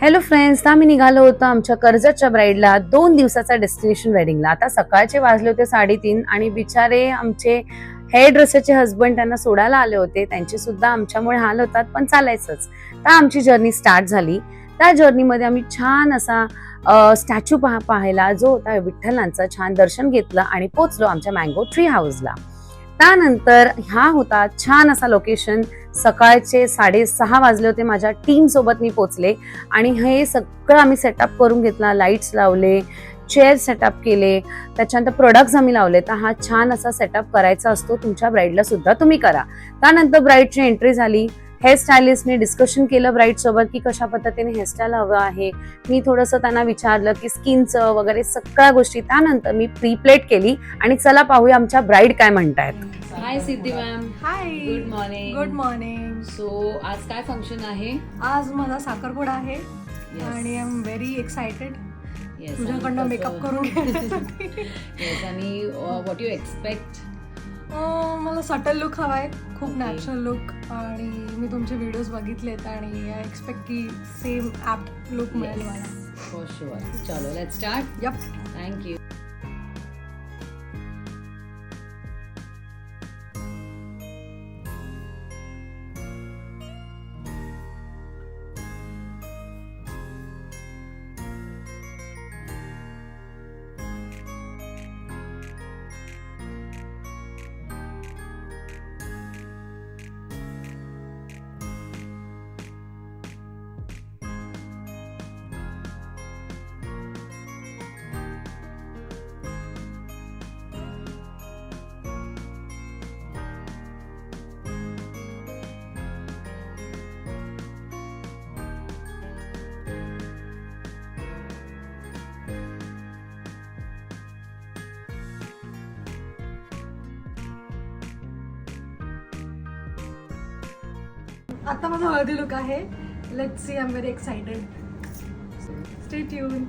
Hello friends, आम्ही निघालो होतो आमच्या कर्जतच्या ब्राईडला 2 दिवसाचा डेस्टिनेशन वेडिंगला. आता सकाळचे वाजले होते 3:30 आणि बिचारे आमचे हेअर ड्रेसरचे हस्बंड त्यांना सोडायला आले होते. त्यांचे सुद्धा आमच्यामुळे हाल होतात, पण चालायचंच. तर आमची जर्नी स्टार्ट झाली. त्या जर्नीमध्ये आम्ही छान असा स्टॅच्यू पाहायला जो होता विठ्ठलांचा, छान दर्शन घेतलं आणि पोचलो आमच्या मँगो ट्री हाऊसला. त्यानंतर हा होता छान असा लोकेशन. सकाळचे 6:30 वाजले होते. माझ्या टीम सोबत मी पोचले आणि हे सगळं आम्ही सेटअप करून घेतला. लाईट्स लावले, चेअर सेटअप केले, त्याच्यानंतर प्रोडक्ट्स आम्ही लावले. तर हा छान असा सेटअप करायचा असतो, तुमच्या ब्राईडला सुद्धा तुम्ही करा. त्यानंतर ब्राईडची एंट्री झाली. हेअरस्टायलिस्टने डिस्कशन केलं ब्राईड सोबत की कशा पद्धतीने हेअरस्टाईल हवं आहे. मी थोडंसं त्यांना विचारलं की स्किनचं वगैरे सगळ्या गोष्टी. त्यानंतर मी प्री प्लेट केली आणि चला पाहूया आमच्या ब्राईड काय म्हणतायत. Hi Siddhi ma'am. Hi. Good morning. Good morning. So आज काय फंक्शन आहे? आज माझा साखरपुडा आहे आणि आय एम व्हेरी एक्साइटेड तुझ्याकडनं मेकअप करून घेण्यासाठी. येस, आणि व्हॉट यू एक्सपेक्ट? मला सटल लुक हवा आहे, खूप नॅचरल लुक. आणि मी तुमचे व्हिडिओज बघितलेत आणि आय एक्सपेक्ट की सेम ॲप लुक मिळेल मला. For sure. चलो लेट्स स्टार्ट. यप. थँक्यू. आता माझा हळदी लुक आहे. Let's see, I am very excited. Stay tune.